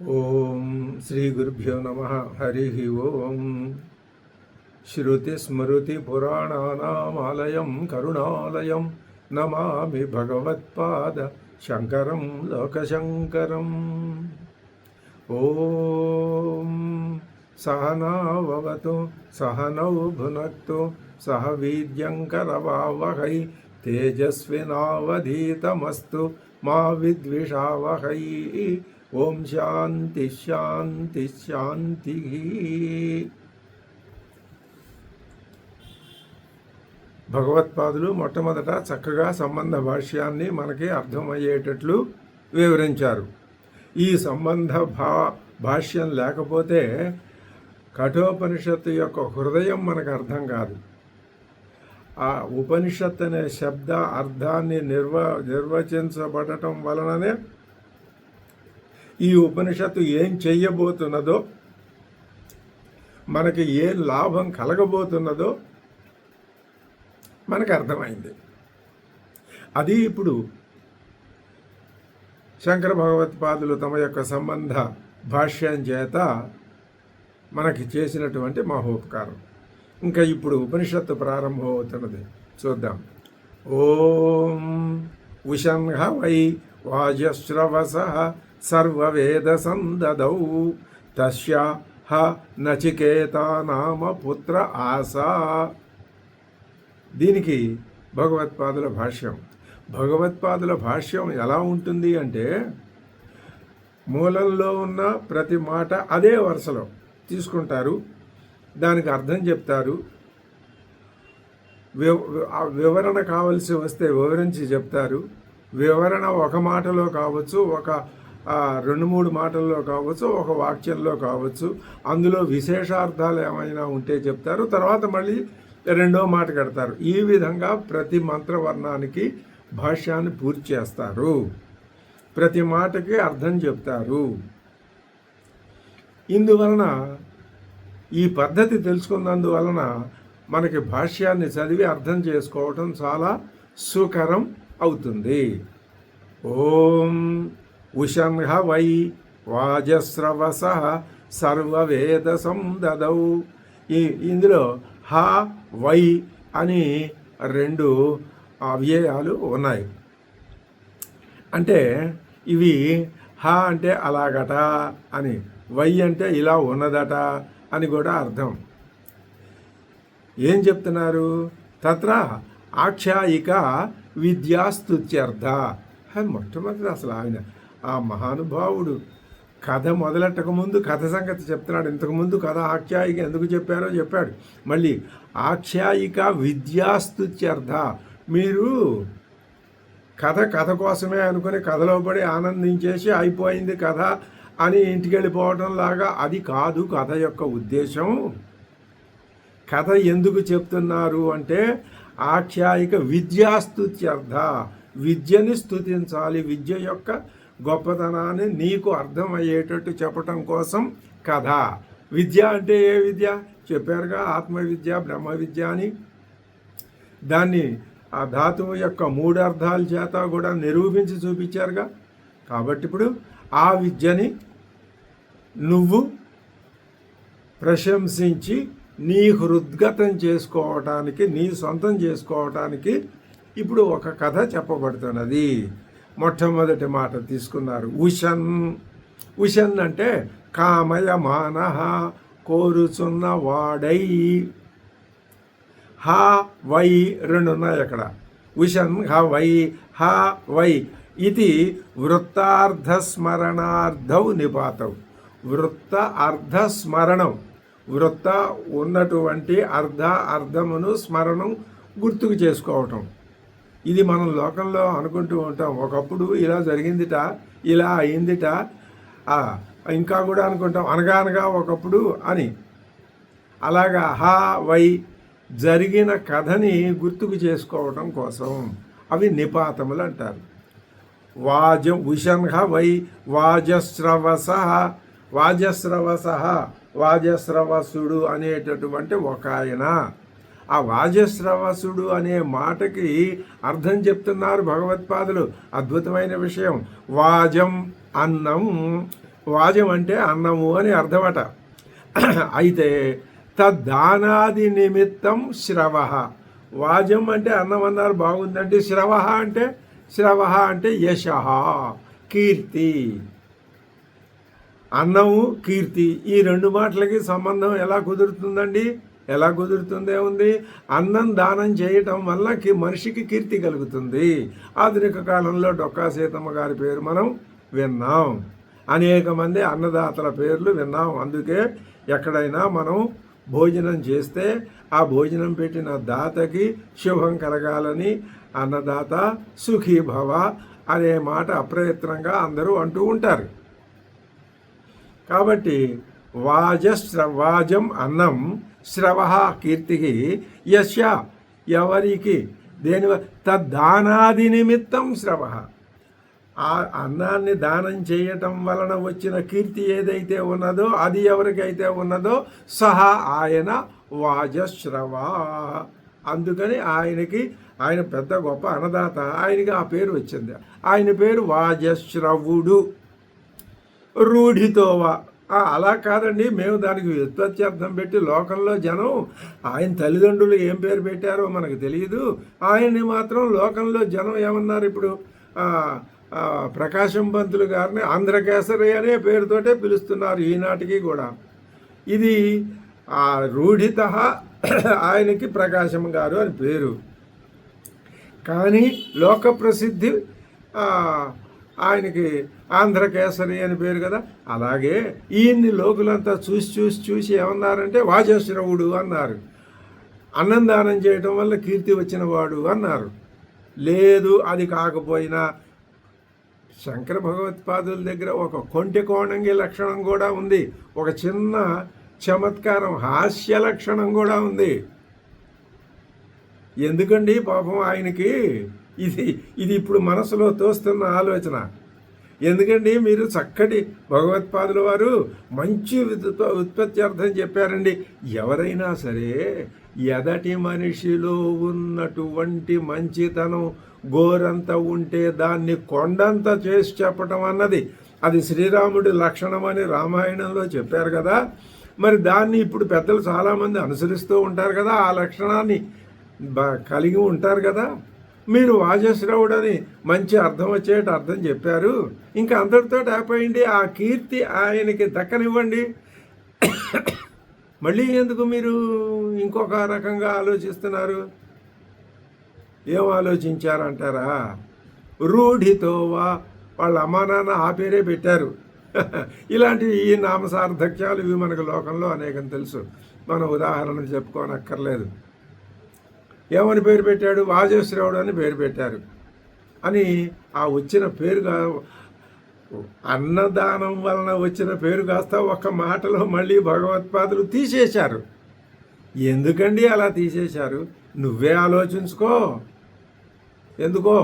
ఓం శ్రీ గురుభ్యో నమ. హరి ఓం. శ్రుతిస్మృతిపురాణానామాలయం కరుణాలయం నమామి భగవత్పాద శంకరం లోకశంకరం. ఓం సహనావవతు సహనౌ భునక్తు సహ వీర్యంకరవావహై తేజస్వినావధీతమస్తు మా విద్విషావహై. ఓం శాంతి శాంతి శాంతి. భగవత్పాదులు మొట్టమొదట చక్కగా సంబంధ భాష్యాన్ని మనకి అర్థమయ్యేటట్లు వివరించారు. ఈ సంబంధ భాష్యం లేకపోతే కఠోపనిషత్తు యొక్క హృదయం మనకు అర్థం కాదు. ఆ ఉపనిషత్ అనే శబ్ద అర్థాన్ని నిర్వచించబడటం వలననే ఈ ఉపనిషత్తు ఏం చెయ్యబోతున్నదో, మనకి ఏ లాభం కలగబోతున్నదో మనకు అర్థమైంది. అది ఇప్పుడు శంకర భగవత్పాదులు తమ యొక్క సంబంధ భాష్యం చేత మనకి చేసినటువంటి మహోపకారం. ఇంకా ఇప్పుడు ఉపనిషత్తు ప్రారంభం అవుతున్నది, చూద్దాం. ఓం ఉషన్హ వై వాజశ్రవసః సర్వవేద సందదౌ తస్య హ నచికేతా నామ పుత్ర ఆసా. దీనికి భగవత్పాదుల భాష్యం. భగవత్పాదుల భాష్యం ఎలా ఉంటుంది అంటే, మూలంలో ఉన్న ప్రతి మాట అదే వరుసలో తీసుకుంటారు, దానికి అర్థం చెప్తారు. వివరణ కావలసి వస్తే వివరించి చెప్తారు. వివరణ ఒక మాటలో కావచ్చు, ఒక 2-3 మాటల్లో కావచ్చు, ఒక వాక్యంలో కావచ్చు. అందులో విశేషార్థాలు ఏమైనా ఉంటే చెప్తారు, తర్వాత మళ్ళీ రెండో మాట కడతారు. ఈ విధంగా ప్రతి మంత్రవర్ణానికి భాష్యాన్ని పూర్తి చేస్తారు, ప్రతి మాటకి అర్థం చెప్తారు. ఇందువలన ఈ పద్ధతి తెలుసుకున్నందువలన మనకి భాష్యాన్ని చదివి అర్థం చేసుకోవటం చాలా సుకరం అవుతుంది. ఓం ఉషన్హ వై వాజస్రవసః సర్వవేద సందదౌ. ఇందులో హ వై అని 2 అవ్యయాలు ఉన్నాయి. అంటే ఇవి హ అంటే అలాగట అని, వై అంటే ఇలా ఉన్నదట అని కూడా అర్థం. ఏం చెప్తున్నారు? తత్ర ఆఖ్యాయిక విద్యాస్తుత్యర్థ. మొట్టమొదటి అసలు ఆ మహానుభావుడు కథ మొదలెట్టక ముందు కథ సంగతి చెప్తున్నాడు. ఇంతకుముందు కథ ఆఖ్యాయిక ఎందుకు చెప్పారో చెప్పాడు. మళ్ళీ ఆఖ్యాయిక విద్యాస్తుత్యర్థ. మీరు కథ కోసమే అనుకుని కథలో పడి ఆనందించేసి అయిపోయింది కథ అని ఇంటికి వెళ్ళిపోవటం లాగా అది కాదు కథ యొక్క ఉద్దేశం. కథ ఎందుకు చెప్తున్నారు అంటే ఆఖ్యాయిక విద్యాస్తుత్యర్థ. విద్యని స్తుతించాలి, విద్య యొక్క గొప్పతనాన్ని నీకు అర్థమయ్యేటట్టు చెప్పటం కోసం కథ. విద్య అంటే ఏ విద్య చెప్పారుగా, ఆత్మవిద్య, బ్రహ్మ విద్య అని. దాన్ని ఆ ధాతువు యొక్క 3 అర్థాల చేత కూడా నిరూపించి చూపించారుగా. కాబట్టి ఇప్పుడు ఆ విద్యని నువ్వు ప్రశంసించి నీ హృద్గతం చేసుకోవటానికి, నీ సొంతం చేసుకోవటానికి ఇప్పుడు ఒక కథ చెప్పబడుతున్నది. మొట్టమొదటి మాట తీసుకున్నారు ఉషన్. ఉషన్ అంటే కామయమాన, కోరుచున్న వాడై. హ వై 2 ఉన్నాయి అక్కడ. ఉషన్ హ వై, హ వై ఇది వృత్తార్థస్మరణార్థౌ నిపాతౌ. వృత్త అర్థస్మరణం, వృత్త ఉన్నటువంటి అర్థమును స్మరణం గుర్తుకు చేసుకోవటం. ఇది మనం లోకంలో అనుకుంటూ ఉంటాం, ఒకప్పుడు ఇలా జరిగిందిట, ఇలా అయిందిట, ఇంకా కూడా అనుకుంటాం అనగా ఒకప్పుడు అని. అలాగా హ వై జరిగిన కథని గుర్తుకు చేసుకోవటం కోసం అవి నిపాతములు అంటారు. ఉషన్హ వై వాజస్రవసః. వాజస్రవసః, వాజస్రవసుడు అనేటటువంటి ఒక ఆయన. ఆ వాజస్రవసుడు అనే మాటకి అర్థం చెప్తున్నారు భగవత్పాదులు. అద్భుతమైన విషయం. వాజం అన్నం, వాజం అంటే అన్నము అని అర్థమట. అయితే తద్దానాది నిమిత్తం శ్రవ. వాజం అంటే అన్నం అన్నారు, బాగుందంటే శ్రవ అంటే యశ, కీర్తి. అన్నము కీర్తి, ఈ రెండు మాటలకి సంబంధం ఎలా కుదురుతుందండి? ఎలా కుదురుతుందే ఉంది? అన్నం దానం చేయటం వల్ల మనిషికి కీర్తి కలుగుతుంది. ఆధునిక కాలంలో డొక్కా సీతమ్మ గారి పేరు మనం విన్నాం, అనేక మంది అన్నదాతల పేర్లు విన్నాం. అందుకే ఎక్కడైనా మనం భోజనం చేస్తే ఆ భోజనం పెట్టిన దాతకి శుభం కలగాలని అన్నదాత సుఖీభవ అనే మాట అప్రయత్నంగా అందరూ అంటూ ఉంటారు. కాబట్టి వాజం అన్నం, శ్రవ కీర్తికి, యశ ఎవరికి, దేని తద్దానాది నిమిత్తం శ్రవ. ఆ అన్నాన్ని దానం చేయటం వలన వచ్చిన కీర్తి ఏదైతే ఉన్నదో, అది ఎవరికైతే ఉన్నదో సహా ఆయన వాజశ్రవ. అందుకని ఆయన పెద్ద గొప్ప అన్నదాత, ఆయనకి ఆ పేరు వచ్చింది. ఆయన పేరు వాజశ్రవుడు. రూఢితోవా, అలా కాదండి, మేము దానికి వ్యుత్పత్త్యర్థం పెట్టి లోకంలో జనం ఆయన తల్లిదండ్రులు ఏం పేరు పెట్టారో మనకు తెలియదు, ఆయన్ని మాత్రం లోకంలో జనం ఏమన్నారు ఇప్పుడు, ప్రకాశం పంతులు గారిని ఆంధ్రకేసరి అనే పేరుతోటే పిలుస్తున్నారు ఈనాటికి కూడా. ఇది రూఢిత, ఆయనకి ప్రకాశం గారు అని పేరు. కానీ లోక ప్రసిద్ధి ఆయనకి ఆంధ్రకేసరి అని పేరు కదా. అలాగే ఈయన్ని లోకులంతా చూసి ఏమన్నారంటే వాజశ్రవుడు అన్నారు. అన్నం దానం చేయటం వల్ల కీర్తి వచ్చిన వాడు అన్నారు. లేదు, అది కాకపోయినా శంకర భగవత్పాదుల దగ్గర ఒక కొంటె కోణంగి లక్షణం కూడా ఉంది, ఒక చిన్న చమత్కారం హాస్య లక్షణం కూడా ఉంది. ఎందుకండి పాపం ఆయనకి ఇది ఇప్పుడు మనసులో తోస్తున్న ఆలోచన. ఎందుకండి మీరు చక్కటి భగవత్పాదుల వారు మంచి ఉత్పత్తి అర్థం చెప్పారండి. ఎవరైనా సరే ఎదటి మనిషిలో ఉన్నటువంటి మంచితనం గోరంత ఉంటే దాన్ని కొండంత చేసి చెప్పటం అన్నది అది శ్రీరాముడి లక్షణం అని రామాయణంలో చెప్పారు కదా. మరి దాన్ని ఇప్పుడు పెద్దలు చాలామంది అనుసరిస్తూ ఉంటారు కదా, ఆ లక్షణాన్ని కలిగి ఉంటారు కదా. మీరు వాజశ్రవుడని మంచి అర్థం వచ్చేట అర్థం చెప్పారు, ఇంకా అందరితో ఆపేయండి, ఆ కీర్తి ఆయనకి దక్కనివ్వండి. మళ్ళీ ఎందుకు మీరు ఇంకొక రకంగా ఆలోచిస్తున్నారు? ఏం ఆలోచించారంటారా? రూఢితోవా, వాళ్ళ అమ్మా నాన్న ఆ పేరే పెట్టారు. ఇలాంటి ఈ నామసార్థక్యాలు ఇవి మనకు లోకంలో అనేకం తెలుసు, మనం ఉదాహరణలు చెప్పుకోనక్కర్లేదు. ఏమని పేరు పెట్టాడు? వాజశ్రవుడు అని పేరు పెట్టారు అని. ఆ వచ్చిన పేరుగా అన్నదానం వలన వచ్చిన పేరు కాస్త ఒక్క మాటలో మళ్ళీ భగవత్పాదులు తీసేశారు. ఎందుకండి అలా తీసేశారు? నువ్వే ఆలోచించుకో. ఎందుకో?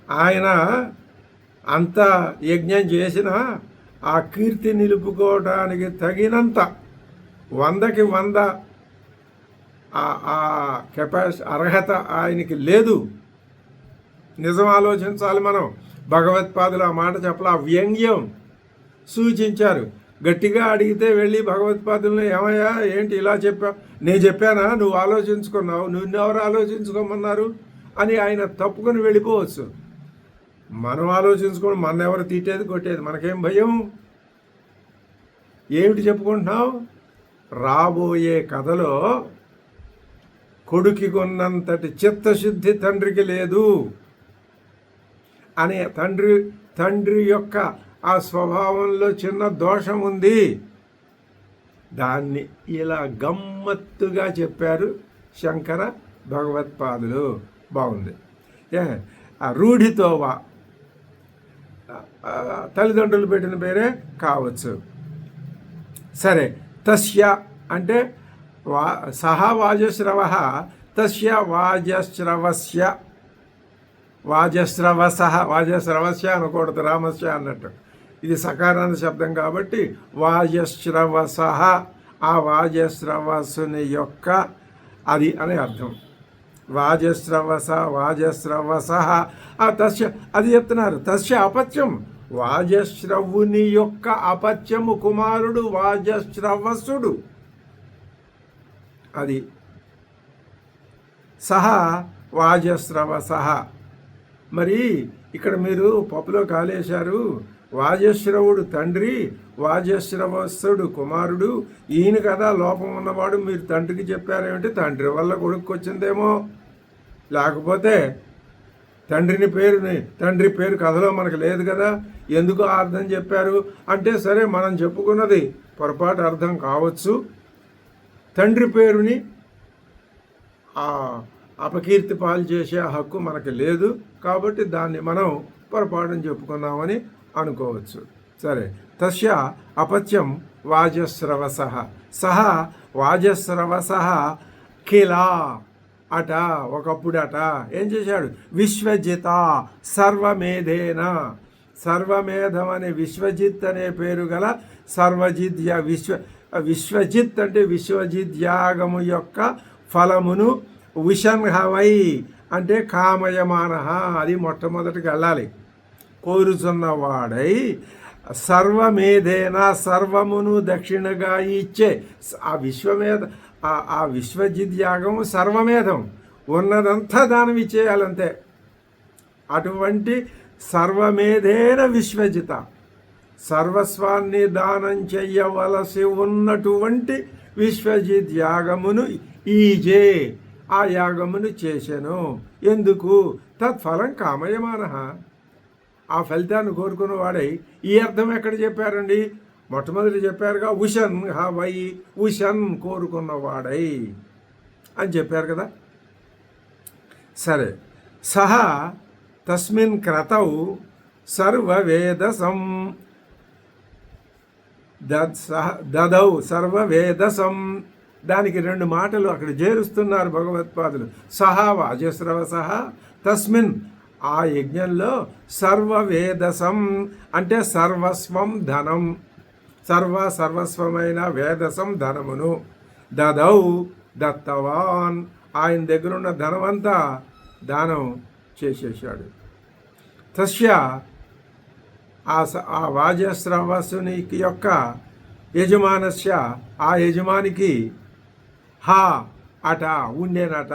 ఆయన అంత యజ్ఞం చేసినా ఆ కీర్తి నిలుపుకోవడానికి తగినంత 100కి 100 అర్హత ఆయనకి లేదు. నిజం ఆలోచించాలి మనం. భగవత్పాదులు ఆ మాట చెప్పలా, వ్యంగ్యం సూచించారు. గట్టిగా అడిగితే వెళ్ళి భగవత్పాదులను ఏమయ్యా ఏంటి ఇలా చెప్పావు, నేను చెప్పానా, నువ్వు ఆలోచించుకున్నావు, నువ్వెవరు ఆలోచించుకోమన్నారు అని ఆయన తప్పుకొని వెళ్ళిపోవచ్చు. మనం ఆలోచించుకోండి, మన ఎవరు తిట్టేది కొట్టేది, మనకేం భయం? ఏమిటి చెప్పుకుంటున్నావు? రాబోయే కథలో కొడుకి కొన్నంతటి చిత్తశుద్ధి తండ్రికి లేదు అనే తండ్రి యొక్క ఆ స్వభావంలో చిన్న దోషం ఉంది. దాన్ని ఇలా గమ్మత్తుగా చెప్పారు శంకర భగవత్పాదులు. బాగుంది. ఆ రూఢితోవా తల్లిదండ్రులు పెట్టిన పేరే కావచ్చు. సరే, తస్య అంటే సహా వాజశ్రవ, తస్య వాజశ్రవస్య, వాజశ్రవస్య అనకూడదు, రామస్య అన్నట్టు. ఇది సకారాంత శబ్దం కాబట్టి వాజశ్రవస, ఆ వాజశ్రవసుని యొక్క అది అనే అర్థం. వాజశ్రవస ఆ తస్య అది చెప్తున్నారు. తస్య అపత్యం, వాజశ్రవుని యొక్క అపత్యము కుమారుడు వాజశ్రవసుడు. అది సహా వాజశ్రవసః. మరి ఇక్కడ మీరు పప్పులో కాలేశారు. వాజశ్రవుడు తండ్రి, వాజశ్రవసుడు కుమారుడు. ఈయన కదా లోపం ఉన్నవాడు, మీరు తండ్రికి చెప్పారేమిటి? తండ్రి వల్ల కొడుకు వచ్చిందేమో, లేకపోతే తండ్రి పేరు కథలో మనకు లేదు కదా, ఎందుకు అర్థం చెప్పారు అంటే, సరే మనం చెప్పుకున్నది పొరపాటు అర్థం కావచ్చు. తండ్రి పేరుని అపకీర్తి పాలు చేసే హక్కు మనకు లేదు, కాబట్టి దాన్ని మనం పొరపాటుని చెప్పుకున్నామని అనుకోవచ్చు. సరే, తస్య అపత్యం వాజశ్రవసః. సహ వాజశ్రవసః కిలా అట, ఒకప్పుడట ఏం చేశాడు? విశ్వజిత సర్వమేధేన. సర్వమేధం అనే విశ్వజిత్ అనే పేరు గల విశ్వజిత్ అంటే విశ్వజిత్ యాగము యొక్క ఫలమును ఉషన్హవై అంటే కామయమాన, అది మొట్టమొదటికి వెళ్ళాలి, కోరుచున్నవాడై సర్వమేధేన సర్వమును దక్షిణగా ఇచ్చే ఆ విశ్వజిత్ యాగము సర్వమేధం, ఉన్నదంతా దానం ఇచ్చేయాలంతే. అటువంటి సర్వమేధేన విశ్వజిత, సర్వస్వాన్ని దానం చెయ్యవలసి ఉన్నటువంటి విశ్వజిత్ యాగమును ఈజే, ఆ యాగమును చేసెను. ఎందుకు? తత్ఫలం కామయమాన, ఆ ఫలితాన్ని కోరుకున్నవాడై. ఈ అర్థం ఎక్కడ చెప్పారండి? మొట్టమొదటి చెప్పారుగా, ఉషన్ హవై, ఉషన్ కోరుకున్నవాడై అని చెప్పారు కదా. సరే, సహా తస్మిన్ క్రతౌ సర్వవేదసం దదౌ సర్వవేదసం. దానికి రెండు మాటలు అక్కడ చేరుస్తున్నారు భగవత్పాదులు. సహా వాజశ్రవసః తస్మిన్, ఆ యజ్ఞంలో సర్వవేదసం అంటే సర్వస్వం ధనం, సర్వస్వమైన వేదసం ధనమును దదౌ దత్తవాన్, ఆయన దగ్గరున్న ధనమంతా దానం చేసేసాడు. తస్య ఆ వాజశ్రవసుని యొక్క యజమానస్య, ఆ యజమానికి హా అట ఉండేనట.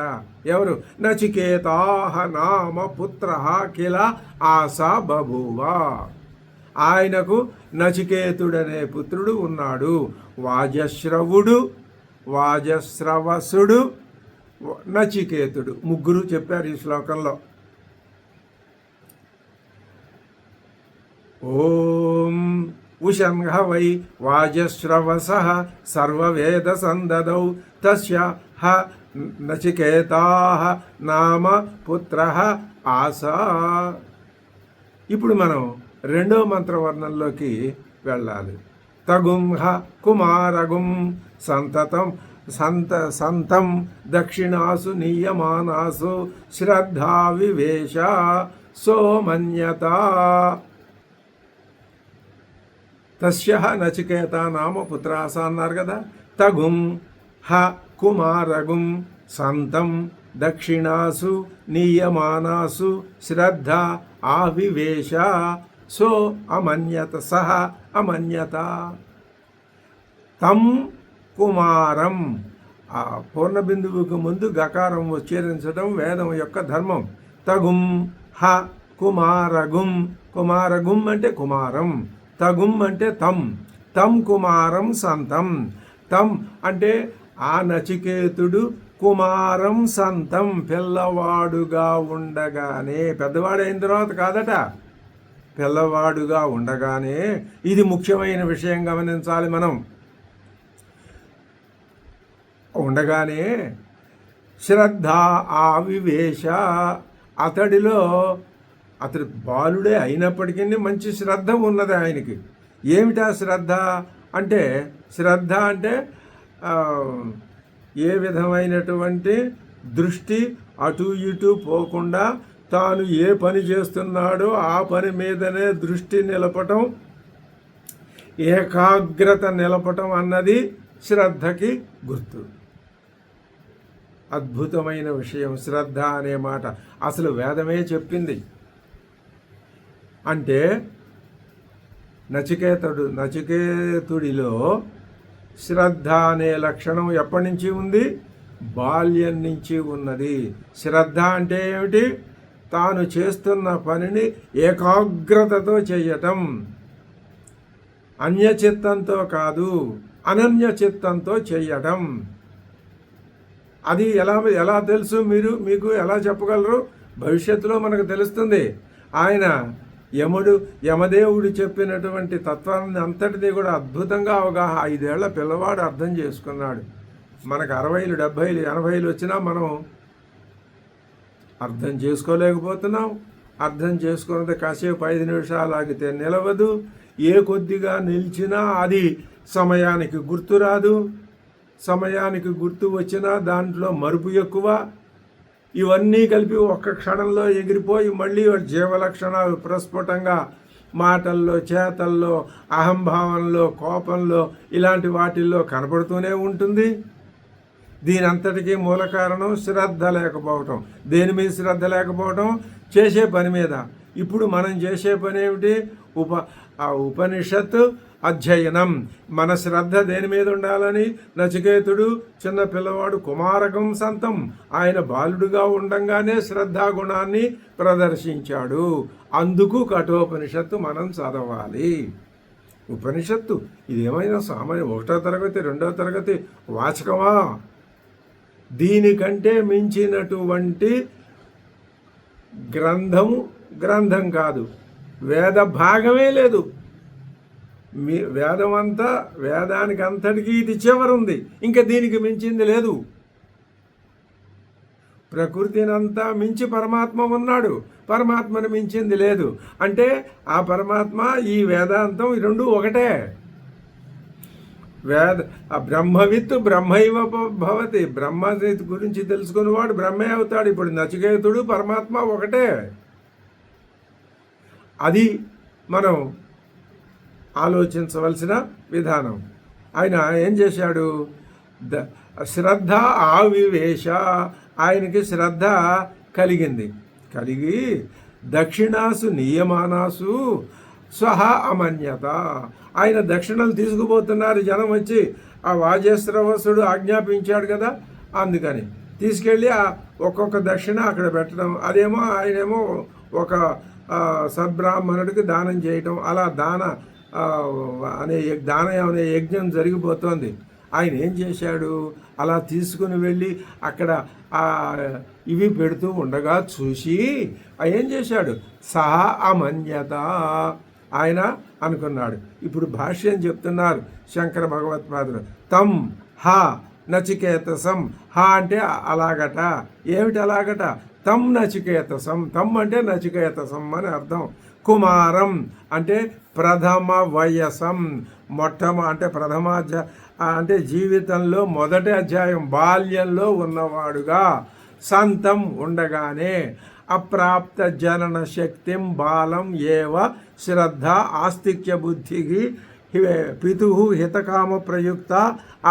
ఎవరు? నచికేతాహ నామ పుత్ర కిల ఆశా బభూవ. ఆయనకు నచికేతుడనే పుత్రుడు ఉన్నాడు. వాజశ్రవుడు, వాజశ్రవసుడు, నచికేతుడు, ముగ్గురు చెప్పారు ఈ శ్లోకంలో. ఓం ఉషన్హవై వాజశ్రవసః సర్వవేద సందదౌ తస్య హ నచికేతాః నామ పుత్రః ఆశా. ఇప్పుడు మనం రెండో మంత్రవర్ణంలోకి వెళ్ళాలి. తగుం హ కుమారగుం సంతం దక్షిణాసు నీయమానాసు శ్రద్ధా వివేశ సోమన్యత. తస్య నచికేత నామ పుత్రాస అన్నారు కదా. తగుం హ కుమారగుం సంతం దక్షిణాసు నీయమానాసు శ్రద్ధ ఆవివేశ సో అమన్యత, సహ అమన్యత. తం కుమారం, ఆ పూర్ణబిందువుకు ముందు గకారం ఉచ్చరించడం వేదం యొక్క ధర్మం. తగుం హ కుమారగుం, కుమారగుం అంటే కుమారం, తగుం అంటే తం కుమారం సంతం. తం అంటే ఆ నచికేతుడు కుమారం సంతం, పిల్లవాడుగా ఉండగానే, పెద్దవాడైన తర్వాత కాదట, పిల్లవాడుగా ఉండగానే. ఇది ముఖ్యమైన విషయం, గమనించాలి మనం. ఉండగానే శ్రద్ధ ఆవివేశ, అతడు బాలుడే అయినప్పటికీ మంచి శ్రద్ధ ఉన్నది ఆయనకి. ఏమిటా శ్రద్ధ అంటే? శ్రద్ధ అంటే ఏ విధమైనటువంటి దృష్టి అటు ఇటు పోకుండా తాను ఏ పని చేస్తున్నాడో ఆ పని మీదనే దృష్టి నిలపటం, ఏకాగ్రత నిలపటం అన్నది శ్రద్ధకి గుర్తు. అద్భుతమైన విషయం శ్రద్ధ అనే మాట. అసలు వేదమే చెప్పింది. అంటే నచికేతుడిలో శ్రద్ధ అనే లక్షణం ఎప్పటి నుంచి ఉంది? బాల్యం నుంచి ఉన్నది. శ్రద్ధ అంటే ఏమిటి? తాను చేస్తున్న పనిని ఏకాగ్రతతో చేయటం, అన్యచిత్తంతో కాదు, అనన్యచిత్తంతో చేయటం. అది ఎలా తెలుసు? మీకు ఎలా చెప్పగలరు? భవిష్యత్తులో మనకు తెలుస్తుంది. ఆయన యమదేవుడు చెప్పినటువంటి తత్వాన్ని అంతటినీ కూడా అద్భుతంగా 5 ఏళ్ల పిల్లవాడు అర్థం చేసుకున్నాడు. మనకు 60, 70, 80 వచ్చినా మనం అర్థం చేసుకోలేకపోతున్నాం. అర్థం చేసుకున్నది కాసేపు 5 నిమిషాలు ఆగితే నిలవదు. ఏ కొద్దిగా నిలిచినా అది సమయానికి గుర్తురాదు. సమయానికి గుర్తు వచ్చినా దాంట్లో మరుపు ఎక్కువ. ఇవన్నీ కలిపి ఒక్క క్షణంలో ఎగిరిపోయి మళ్ళీ జీవలక్షణాలు ప్రస్ఫుటంగా మాటల్లో, చేతల్లో, అహంభావంలో, కోపంలో, ఇలాంటి వాటిల్లో కనపడుతూనే ఉంటుంది. దీని అంతటికీ మూల కారణం శ్రద్ధ లేకపోవటం. దేని మీద శ్రద్ధ లేకపోవటం? చేసే పని మీద. ఇప్పుడు మనం చేసే పని ఏమిటి? ఉపనిషత్తు అధ్యయనం. మన శ్రద్ధ దేని మీద ఉండాలని? నచికేతుడు చిన్న పిల్లవాడు, కుమారకం సంతం, ఆయన బాలుడుగా ఉండంగానే శ్రద్ధాగుణాన్ని ప్రదర్శించాడు. అందుకు కఠోపనిషత్తు మనం చదవాలి. ఉపనిషత్తు ఇదేమైనా సామాన్య 1వ తరగతి 2వ తరగతి వాచకమా? దీనికంటే మించినటువంటి గ్రంథం కాదు, వేద భాగమే లేదు. వేదానికి అంతటికీ ఇది చివరుంది. ఇంకా దీనికి మించింది లేదు. ప్రకృతినంతా మించి పరమాత్మ ఉన్నాడు. పరమాత్మను మించింది లేదు. అంటే ఆ పరమాత్మ, ఈ వేదాంతం, ఈ రెండు ఒకటే. బ్రహ్మవిత్తు బ్రహ్మైవ భవతి. బ్రహ్మ గురించి తెలుసుకున్నవాడు బ్రహ్మే అవుతాడు. ఇప్పుడు నచికేతుడు పరమాత్మ ఒకటే. అది మనం ఆలోచించవలసిన విధానం. ఆయన ఏం చేశాడు? శ్రద్ధ ఆవివేశ. ఆయనకి శ్రద్ధ కలిగి దక్షిణాసు నియమానాసు స్వహ అమన్యత. ఆయన దక్షిణలు తీసుకుపోతున్నారు. జనం వచ్చి ఆ వాజేశ్రవసుడు ఆజ్ఞాపించాడు కదా, అందుకని తీసుకెళ్ళి ఒక్కొక్క దక్షిణ అక్కడ పెట్టడం. అదేమో ఆయనేమో ఒక సద్బ్రాహ్మణుడికి దానం చేయటం. అలా దానం అనే యజ్ఞం జరిగిపోతోంది. ఆయన ఏం చేశాడు? అలా తీసుకుని వెళ్ళి అక్కడ ఇవి పెడుతూ ఉండగా చూసి ఏం చేశాడు? సహా అమన్యత. ఆయన అనుకున్నాడు. ఇప్పుడు భాష్యం చెప్తున్నారు శంకర భగవత్పాదులు. తం హ నచికేతసం. హ అంటే అలాగట. ఏమిటి అలాగట? తం నచికేతసం. తం అంటే నచికేతసం అని అర్థం. కుమారం అంటే ప్రథమ వయసం. అంటే జీవితంలో మొదటి అధ్యాయం, బాల్యంలో ఉన్నవాడుగా, సంతం ఉండగానే, అప్రాప్త జనన శక్తిం బాలం ఏవ శ్రద్ధ ఆస్తిక్య బుద్ధికి పితు హితకామ ప్రయుక్త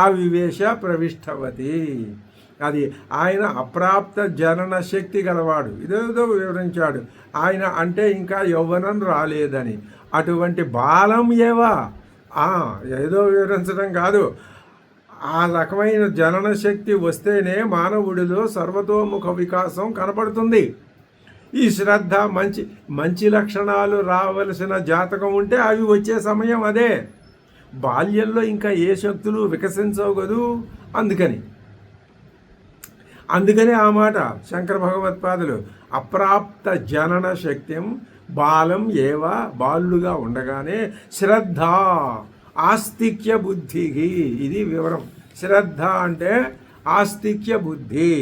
ఆవివేశ ప్రవిష్టవతి. అది ఆయన అప్రాప్త జనన శక్తి గలవాడు. ఇదేదో వివరించాడు. ఆయన అంటే ఇంకా యౌవనం రాలేదని. అటువంటి బాలం ఏవా, ఏదో వివరించడం కాదు, ఆ రకమైన జనన శక్తి వస్తేనే మానవుడిలో సర్వతోముఖ వికాసం కనపడుతుంది. ఈ శ్రద్ధ, మంచి లక్షణాలు రావలసిన జాతకం ఉంటే అవి వచ్చే సమయం అదే. బాల్యంలో ఇంకా ఏ శక్తులు వికసించవు కదూ. అందుకని ఆ మాట శంకర భగవత్పాదులు అప్రాప్త జనన శక్తిం బాలం ఏవా, బాలుడుగా ఉండగానే శ్రద్ధ ఆస్తిక్య బుద్ధికి. ఇది వివరం. శ్రద్ధ అంటే ఆస్తిక్య బుద్ధి,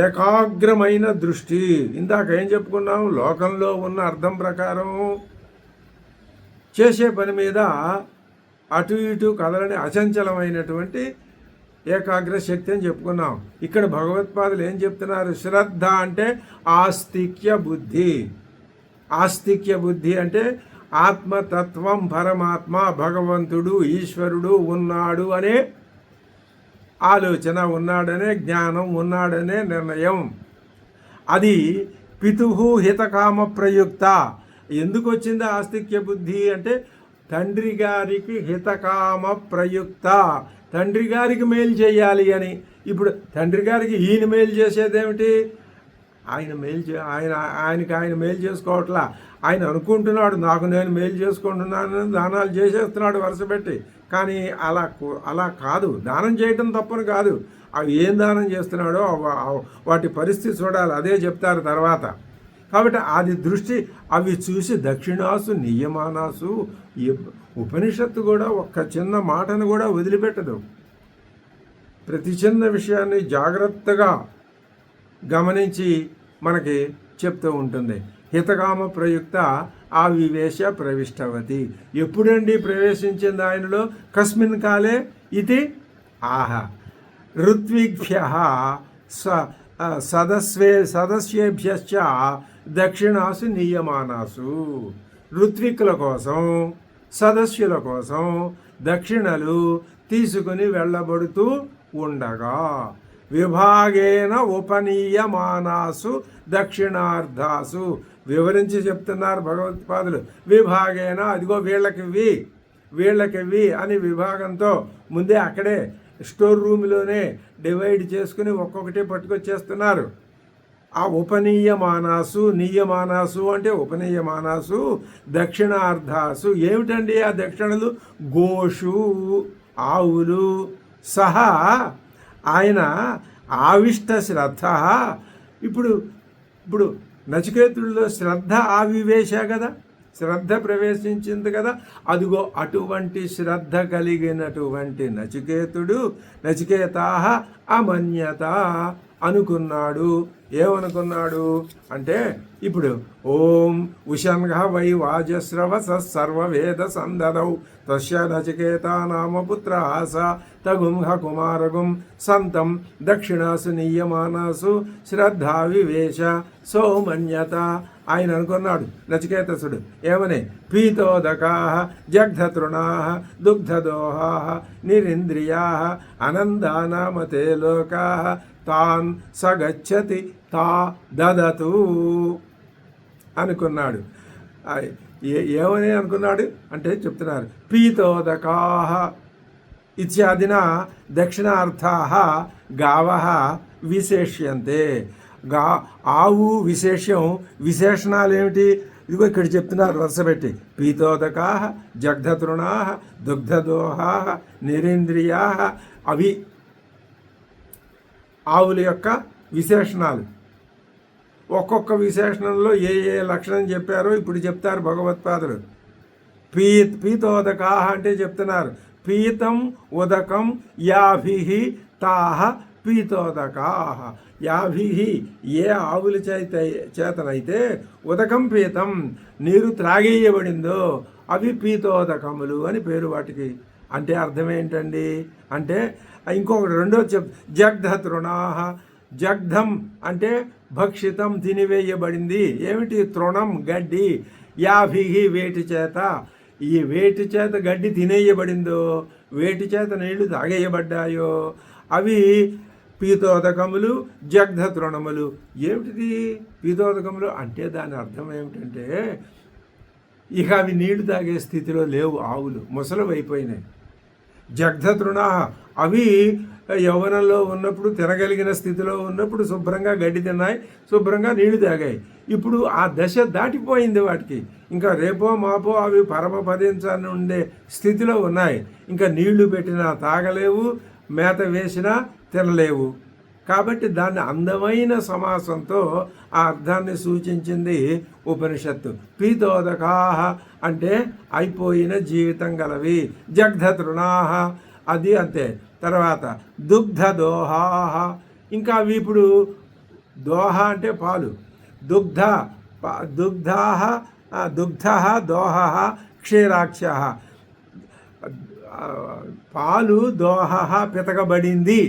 ఏకాగ్రమైన దృష్టి. ఇందాక ఏం చెప్పుకున్నాం? లోకంలో ఉన్న అర్థం ప్రకారం చేసే పని మీద అటు ఇటు కదలని అచంచలమైనటువంటి ఏకాగ్ర శక్తి అని చెప్పుకున్నాం. ఇక్కడ భగవత్పాదులు ఏం చెప్తున్నారు? శ్రద్ధ అంటే ఆస్తిక్య బుద్ధి. ఆస్తిక్య బుద్ధి అంటే ఆత్మతత్వం, పరమాత్మ, భగవంతుడు, ఈశ్వరుడు ఉన్నాడు అనే ఆలోచన, ఉన్నాడనే జ్ఞానం, ఉన్నాడనే నిర్ణయం. అది పితుహు హితకామ ప్రయుక్త. ఎందుకు వచ్చింది ఆస్తిక్య బుద్ధి అంటే తండ్రి గారికి హితకామ ప్రయుక్త, తండ్రి గారికి మేలు చేయాలి అని. ఇప్పుడు తండ్రి గారికి ఈయన మేలు చేసేదేమిటి? ఆయన ఆయన మేలు చేసుకోవట్లా. ఆయన అనుకుంటున్నాడు నాకు నేను మేలు చేసుకుంటున్నాను, దానాలు చేసేస్తున్నాడు వరుసపెట్టి. కానీ అలా కాదు. దానం చేయటం తప్పని కాదు, అవి ఏం దానం చేస్తున్నాడో వాటి పరిస్థితి చూడాలి. అదే చెప్తారు తర్వాత. కాబట్టి అది దృష్టి అవి చూసి దక్షిణాసు నియమానాసు. ఉపనిషత్తు కూడా ఒక్క చిన్న మాటను కూడా వదిలిపెట్టదు. ప్రతి చిన్న విషయాన్ని జాగ్రత్తగా గమనించి మనకి చెప్తూ ఉంటుంది. హితకామ ప్రయుక్త ఆవివేశ ప్రవిష్టవతి. ఎప్పుడండి ప్రవేశించింది ఆయనలో? కస్మిన్ కాలే ఇది ఆహా ఋత్విభ్య సదస్యేభ్యశ్చ దక్షిణాసు నియమానాసు. ఋత్విక్కుల కోసం, సదస్యుల కోసం దక్షిణలు తీసుకుని వెళ్ళబడుతూ ఉండగా విభాగేన ఉపనీయమానాసు దక్షిణార్థాసు. వివరించి చెప్తున్నారు భగవత్పాదులు. విభాగేన అదిగో వీళ్ళకివి అని విభాగంతో ముందే అక్కడే స్టోర్ రూమ్లోనే డివైడ్ చేసుకుని ఒక్కొక్కటి పట్టుకొచ్చేస్తున్నారు. ఆ ఉపనీయమానాసు, నియమానాసు అంటే ఉపనీయమానాసు దక్షిణార్థాసు. ఏమిటండి ఆ దక్షిణలు? గోషు ఆవులు సహా ఆయన ఆవిష్ట శ్రద్ధ. ఇప్పుడు నచికేతుడిలో శ్రద్ధ ఆవివేశ కదా, శ్రద్ధ ప్రవేశించింది కదా. అదిగో అటువంటి శ్రద్ధ కలిగినటువంటి నచికేతాః అమన్యత అనుకున్నాడు. ఏమనుకున్నాడు అంటే ఇప్పుడు ఓం ఉషంఘ వై వాజస్రవస సర్వవేద సందదౌ తస్య నచికేత నామ పుత్ర ఆస తగుంహ కుమారగుం సంతం దక్షిణాసు నియమానాసు శ్రద్ధా వివేశ సౌమన్యత. ఆయన అనుకున్నాడు నచికేతసుడు ఏమని? పీతోదకా జగ్ధతృణా దుగ్ధదోహా నిరింద్రియా అనందానామతే లోకా తాన్ సగచ్చతి తా దదతు అనుకున్నాడు. ఏమని అనుకున్నాడు అంటే చెప్తున్నారు. పీతోదకా ఇత్యాదిన దక్షిణార్థా గావః విశేష్యంతే. ఆవు విశేషం, విశేషణాలు ఏమిటి? ఇదిగో ఇక్కడ చెప్తున్నారు వరుసపెట్టి. పీతోదకా జగ్ధతృణా దుగ్ధదోహా నిరేంద్రియా. అవి ఆవుల యొక్క విశేషణాలు. ఒక్కొక్క విశేషణంలో ఏ లక్షణం చెప్పారో ఇప్పుడు చెప్తారు భగవత్పాదులు. పీతోదకా అంటే చెప్తున్నారు పీతం ఉదకం యాభిః తాః పీతోదకాః. యాభిః ఏ ఆవుల చేతనైతే ఉదకం పీతం నీరు త్రాగేయబడిందో అవి పీతోదకములు అని పేరు వాటికి. అంటే అర్థం ఏంటండి అంటే ఇంకొకటి రెండో జగ్ధతృణాః. జగ్ధం అంటే భక్షితం తినివేయబడింది. ఏమిటి? తృణం గడ్డి. యాభిః వేటి చేత. ఈ వేటి చేత గడ్డి తినేయబడిందో, వేటి చేత నీళ్లు తాగేయబడ్డాయో అవి పీతోదకములు జగ్ధతృణములు. ఏమిటిది పీతోదకములు అంటే? దాని అర్థం ఏమిటంటే ఇక అవి నీళ్లు తాగే స్థితిలో లేవు, ఆవులు ముసలవైపోయినాయి. జగ్ధతృణ అవి యవ్వనంలో ఉన్నప్పుడు తినగలిగిన స్థితిలో ఉన్నప్పుడు శుభ్రంగా గడ్డి తిన్నాయి, శుభ్రంగా నీళ్లు తాగాయి. ఇప్పుడు ఆ దశ దాటిపోయింది వాటికి. ఇంకా రేపో మాపో అవి పరమపదించాలని ఉండే స్థితిలో ఉన్నాయి. ఇంకా నీళ్లు పెట్టినా తాగలేవు, మేత వేసినా తినలేవు. కాబట్టి దాన్ని అందమైన సమాసంతో ఆ అర్థాన్ని సూచించింది ఉపనిషత్తు. పీతోదకాః అంటే అయిపోయిన జీవితం గలవి. జగ్ధతృణాః అది అంతే. తర్వాత దుగ్ధదోహాః. ఇంకా అవి ఇప్పుడు దోహ అంటే పాలు. దుగ్ధః దోహః క్షీరాక్షః. పాలు దోహః పితకబడింది,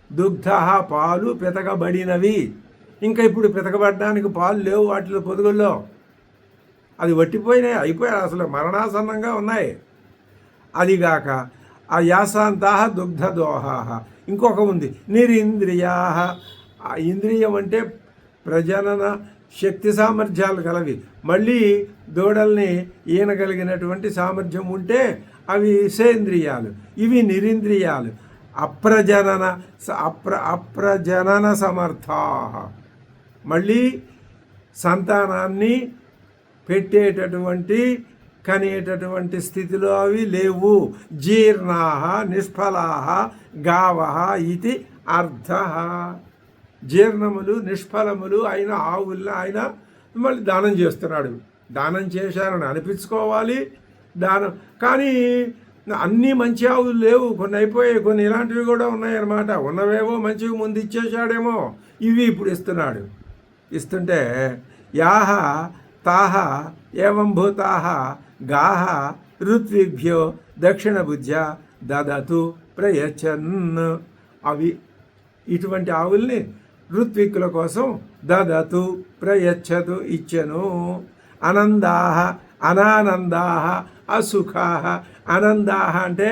దుగ్ధః పాలు పితకబడినవి. ఇంకా ఇప్పుడు పితకబడడానికి పాలు లేవు వాటిలో పొదుగుల్లో. అది వట్టిపోయినాయి, అయిపోయాయి, అసలు మరణాసన్నంగా ఉన్నాయి. అదిగాక ఆ యాసాంతాః దుగ్ధదోహాః. ఇంకొక ఉంది నిరింద్రియాః. ఆ ఇంద్రియం అంటే ప్రజనన శక్తి సామర్థ్యాలు కలవి. మళ్ళీ దూడల్ని ఈనగలిగినటువంటి సామర్థ్యం ఉంటే అవి సేంద్రియాలు, ఇవి నిరింద్రియాలు. అప్రజనన సమర్థా, మళ్ళీ సంతానాన్ని పెట్టేటటువంటి కనేటటువంటి స్థితిలో అవి లేవు. జీర్ణాః నిష్ఫలాః గావః ఇది అర్థః. జీర్ణములు నిష్ఫలములు అయిన ఆవుల్ని ఆయన మళ్ళీ దానం చేస్తున్నాడు. దానం చేశారని అనిపించుకోవాలి. దానం కానీ అన్నీ మంచి ఆవులు లేవు, కొన్ని అయిపోయాయి, కొన్ని ఇలాంటివి కూడా ఉన్నాయన్నమాట. ఉన్నవేవో మంచివి ముందు ఇచ్చేశాడేమో, ఇవి ఇప్పుడు ఇస్తున్నాడు. ఇస్తుంటే యాహ తాహ ఏవం భూతాః గాః ఋత్విభ్యో దక్షిణ బుద్ధ్యా దదతు ప్రయచ్చన్. అవి ఇటువంటి ఆవుల్ని ఋత్విక్కుల కోసం దదతు ప్రయచ్చతు ఇచ్చెను. అనందాః అనానందాః అసుఖాః. ఆనందాః అంటే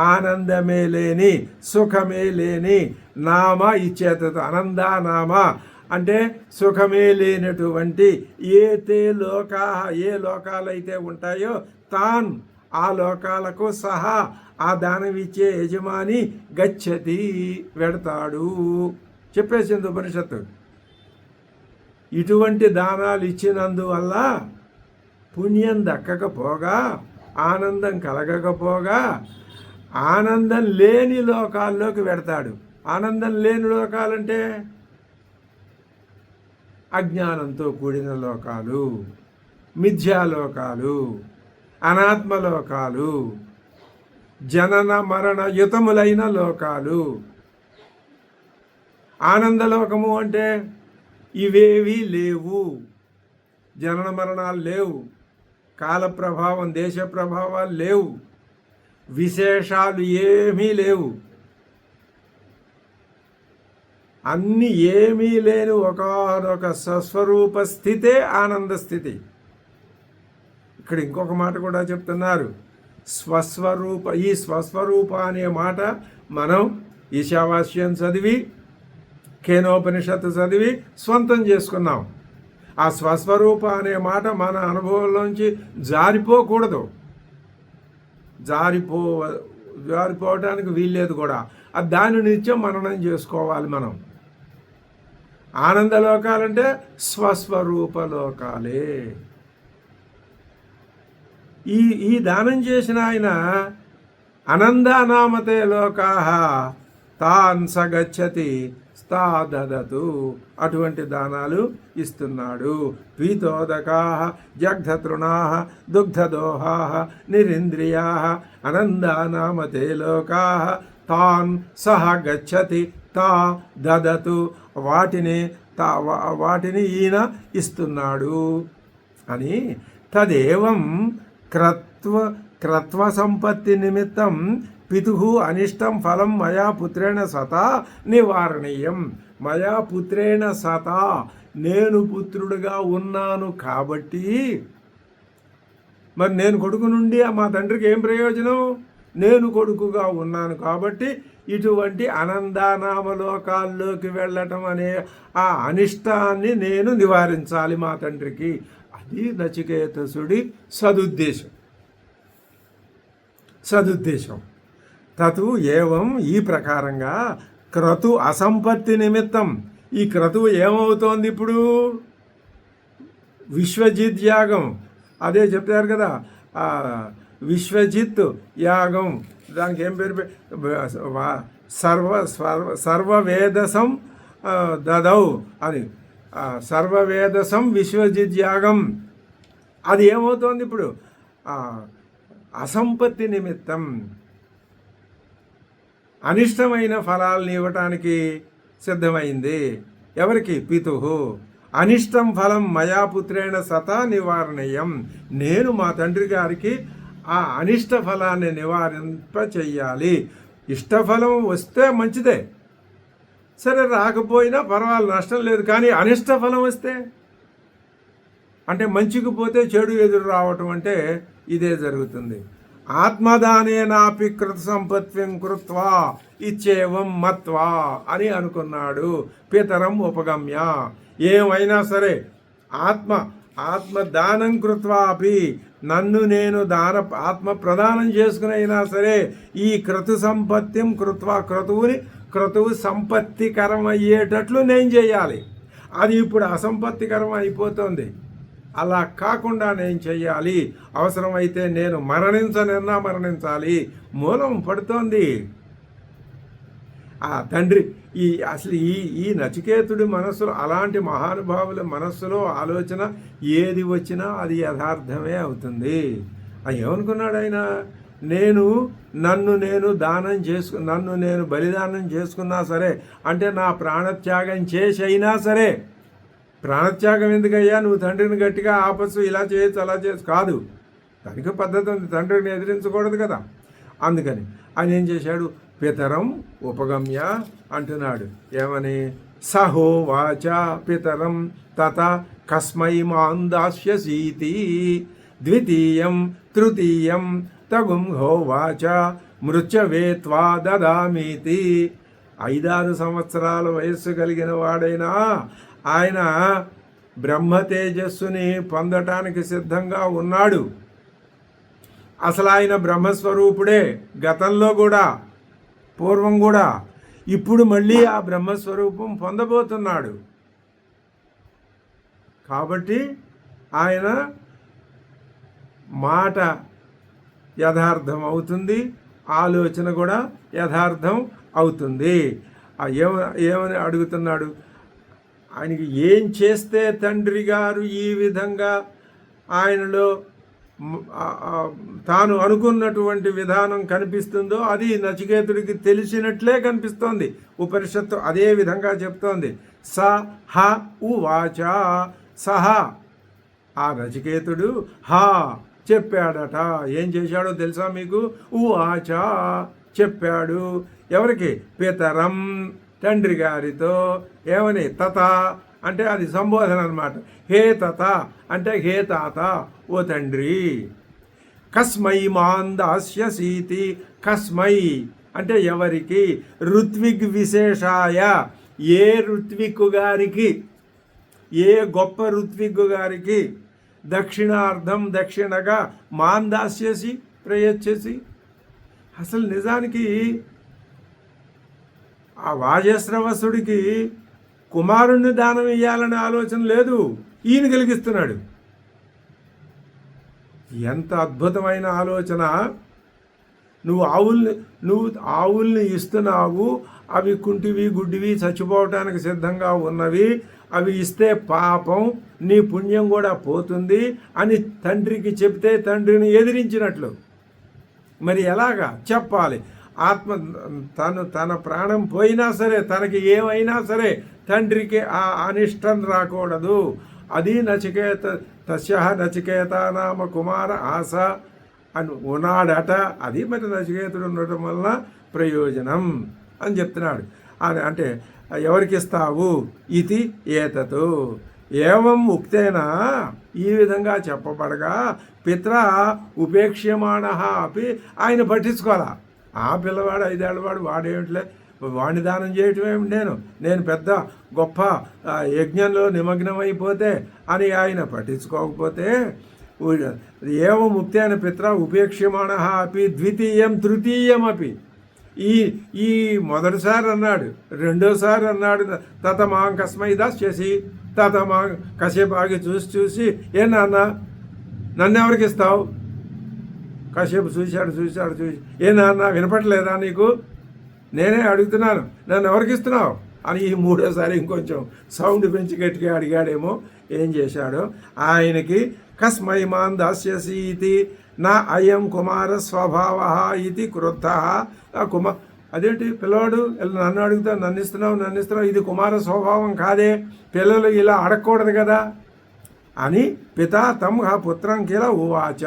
ఆనందమే లేని, సుఖమే లేని, నామ ఇచ్చేతతో ఆనందా నామ అంటే సుఖమే లేనటువంటి ఏతే లోకా, ఏ లోకాలైతే ఉంటాయో తాన్ ఆ లోకాలకు సహా ఆ దానం ఇచ్చే యజమాని గచ్చతి వెడతాడు చెప్పేసింది ఉపనిషత్తు. ఇటువంటి దానాలు ఇచ్చినందువల్ల పుణ్యం దక్కకపోగా, ఆనందం కలగకపోగా ఆనందం లేని లోకాల్లోకి వెడతాడు. ఆనందం లేని లోకాలంటే అజ్ఞానంతో కూడిన లోకాలు, మిథ్యాలోకాలు, అనాత్మలోకాలు, జనన మరణ యుతములైన లోకాలు. ఆనందలోకము అంటే ఇవేవీ లేవు, జనన మరణాలు లేవు, కాల ప్రభావం దేశ ప్రభావాలు లేవు, విశేషాలు ఏమీ లేవు. అన్ని ఏమీ లేని ఒకనొక స్వస్వరూప స్థితే ఆనంద స్థితి. ఇక్కడ ఇంకొక మాట కూడా చెప్తున్నారు, స్వస్వరూప. ఈ స్వస్వరూప అనే మాట మనం ఈశావాస్యం చదివి కేనోపనిషత్తు చదివి స్వంతం చేసుకున్నాం. ఆ స్వస్వరూప అనే మాట మన అనుభవంలోంచి జారిపోకూడదు, జారిపోవడానికి వీల్లేదు కూడా. దాని నిత్యం మననం చేసుకోవాలి మనం. ఆనందలోకాలంటే స్వస్వరూపలోకాలే. ఈ దానం చేసిన ఆయన అనందానామతే లోకాః తాన్ సగచ్చతి స్థా దదతు, అటువంటి దానాలు ఇస్తున్నాడు. పీతోదకాః జగ్ధతృణాః దుగ్ధదోహాః నిరింద్రియాః అనందానామతే లోకాః తాన్ సహ గచ్చతి తా దదతు, వాటిని ఈయన ఇస్తున్నాడు అని. తదేవం క్రత్వ సంపత్తి నిమిత్తం పితుః అనిష్టం ఫలం మయా పుత్రేణ సతా నివారణీయం. మయా పుత్రేణ సతా, నేను పుత్రుడుగా ఉన్నాను కాబట్టి, మరి నేను కొడుకు నుండి మా తండ్రికి ఏం ప్రయోజనం? నేను కొడుకుగా ఉన్నాను కాబట్టి ఇటువంటి అనందానామలోకాల్లోకి వెళ్ళటం అనే ఆ అనిష్టాన్ని నేను నివారించాలి మా తండ్రికి. అది నచికేతసుడి సదుద్దేశం. తతు ఏవం, ఈ ప్రకారంగా క్రతు అసంపత్తి నిమిత్తం. ఈ క్రతువు ఏమవుతోంది ఇప్పుడు? విశ్వజిత్ యాగం, అదే చెప్పారు కదా, విశ్వజిత్ యాగం. దానికి ఏం పేరు? సర్వవేదసం దదౌ అని, సర్వవేదసం విశ్వజిత్ యాగం. అది ఏమవుతోంది ఇప్పుడు? అసంపత్తి నిమిత్తం, అనిష్టమైన ఫలాలను ఇవ్వటానికి సిద్ధమైంది. ఎవరికి? పితుః. అనిష్టం ఫలం మయా పుత్రేణ సతా నివారణీయం. నేను మా తండ్రి గారికి ఆ అనిష్ట ఫలాన్ని నివారింప చెయ్యాలి. ఇష్టఫలం వస్తే మంచిదే, సరే రాకపోయినా పర్వాలేదు, నష్టం లేదు. కానీ అనిష్ట ఫలం వస్తే అంటే మంచికి పోతే చెడు ఎదురు రావటం అంటే ఇదే జరుగుతుంది. ఆత్మదానేనాపి కృత సంపత్తిం కృత్వా ఇచ్చేవం మత్వా అని అనుకున్నాడు. పితరం ఉపగమ్య. ఏమైనా సరే ఆత్మదానం కృత్వాపి, నన్ను నేను ఆత్మ ప్రదానం చేసుకునైనా సరే ఈ క్రతు సంపత్తిం కృత్వా, క్రతువు సంపత్తికరం అయ్యేటట్లు నేను చేయాలి. అది ఇప్పుడు అసంపత్తికరం అయిపోతుంది. అలా కాకుండా నేను చెయ్యాలి. అవసరమైతే నేను మరణించాలి. మూలం పడుతోంది. ఆ తండ్రి అసలు ఈ నచికేతుడి మనస్సులో, అలాంటి మహానుభావుల మనస్సులో ఆలోచన ఏది వచ్చినా అది యథార్థమే అవుతుంది. ఏమనుకున్నాడు ఆయన? నన్ను నేను బలిదానం చేసుకున్నా సరే, అంటే నా ప్రాణత్యాగం చేసి అయినా సరే, ప్రాణత్యాగం ఎందుకయ్యా, నువ్వు తండ్రిని గట్టిగా ఆపచ్చు, ఇలా చేయొచ్చు అలా చేయొచ్చు కాదు, దానికి పద్ధతి ఉంది, తండ్రిని ఎదిరించకూడదు కదా. అందుకని ఆయన ఏం చేశాడు? పితరం ఉపగమ్య అంటున్నాడు. ఏమని? సహోవాచ పితరం తత కస్మై మాం దాస్యసీతి ద్వితీయం తృతీయం తగుం హోవాచ మృత్యవే త్వా దదామీతి. 5-6 సంవత్సరాల వయస్సు కలిగిన వాడైనా ఆయన బ్రహ్మ తేజస్సుని పొందటానికి సిద్ధంగా ఉన్నాడు. అసలు ఆయన బ్రహ్మస్వరూపుడే, గతంలో కూడా పూర్వం కూడా. ఇప్పుడు మళ్ళీ ఆ బ్రహ్మస్వరూపం పొందబోతున్నాడు. కాబట్టి ఆయన మాట యథార్థం అవుతుంది, ఆలోచన కూడా యథార్థం అవుతుంది. ఏమని అడుగుతున్నాడు? ఆయనకి ఏం చేస్తే తండ్రి గారు ఈ విధంగా ఆయనలో తాను అనుకున్నటువంటి విధానం కనిపిస్తుందో అది నచికేతుడికి తెలిసినట్లే కనిపిస్తోంది. ఉపనిషత్తు అదే విధంగా చెప్తోంది. సహ ఉవాచ, సహ ఆ నచికేతుడు హా చెప్పాడట. ఏం చేశాడో తెలుసా మీకు? ఉవాచ చెప్పాడు. ఎవరికి? పితరం తండ్రి గారితో. ఏమని? తత అంటే అది సంబోధన అన్నమాట. హే తత అంటే హే తాత, ఓ తండ్రి. కస్మై మాం దాస్యసీతి, కస్మై అంటే ఎవరికి? ఋత్విగ్ విశేషాయ, ఏ ఋత్విక్కు గారికి, ఏ గొప్ప ఋత్విక్కు గారికి దక్షిణార్థం దక్షిణగా మాం దాస్యసి ప్రయచ్చేసి. అసలు నిజానికి ఆ వాజశ్రవసుడికి కుమారుణ్ణి దానం ఇయ్యాలనే ఆలోచన లేదు, ఈయన కలిగిస్తున్నాడు. ఎంత అద్భుతమైన ఆలోచన! నువ్వు ఆవుల్ని ఇస్తున్నావు, అవి కుంటివి గుడ్డివి చచ్చిపోవటానికి సిద్ధంగా ఉన్నవి, అవి ఇస్తే పాపం, నీ పుణ్యం కూడా పోతుంది అని తండ్రికి చెప్తే తండ్రిని ఎదిరించినట్లు. మరి ఎలాగా చెప్పాలి? తన ప్రాణం పోయినా సరే, తనకి ఏమైనా సరే తండ్రికి ఆ అనిష్టం రాకూడదు. అది నచికేత నామ కుమార ఆశ అని ఉన్నాడట. అది మరి నచికేతుడు ఉండటం వలన ప్రయోజనం అని చెప్తున్నాడు. అంటే ఎవరికి ఇస్తావు? ఇది ఏతతు ఏవం ఉక్తేనా, ఈ విధంగా చెప్పబడగా పిత్ర ఉపేక్ష్యమాణ అపి, ఆయన పట్టించుకోవాలా. ఆ పిల్లవాడు 5 ఏళ్ళవాడు వాడేమిట్లే, వాణి దానం చేయటం ఏమి, నేను పెద్ద గొప్ప యజ్ఞంలో నిమగ్నమైపోతే అని ఆయన పట్టించుకోకపోతే, ఏవం ముక్తేన పిత్ర ఉపేక్ష్యమాణ అపి ద్వితీయం తృతీయం అపి. ఈ మొదటిసారి అన్నాడు, రెండోసారి అన్నాడు తత మాం కస్మై దాస్యసి, తత మా కాసేపు ఆగి చూసి ఏ నాన్న నన్ను ఎవరికి ఇస్తావు? కాసేపు చూశాడు, ఏ నాన్న వినపడలేదా నీకు? నేనే అడుగుతున్నాను, నన్ను ఎవరికి ఇస్తున్నావు అని ఈ మూడోసారి ఇంకొంచెం సౌండ్ పెంచి గట్టిగా అడిగాడేమో. ఏం చేశాడో ఆయనకి కస్మై మాం దాస్యసి ఇది నా అయం కుమార స్వభావ ఇది క్రుద్ధ. అదేంటి పిల్లవాడు నన్ను అడుగుతా, నన్ను ఇస్తున్నావు, ఇది కుమార స్వభావం కాదే, పిల్లలు ఇలా అడగకూడదు కదా అని పితా తం పుత్రం కిల ఉవాచ.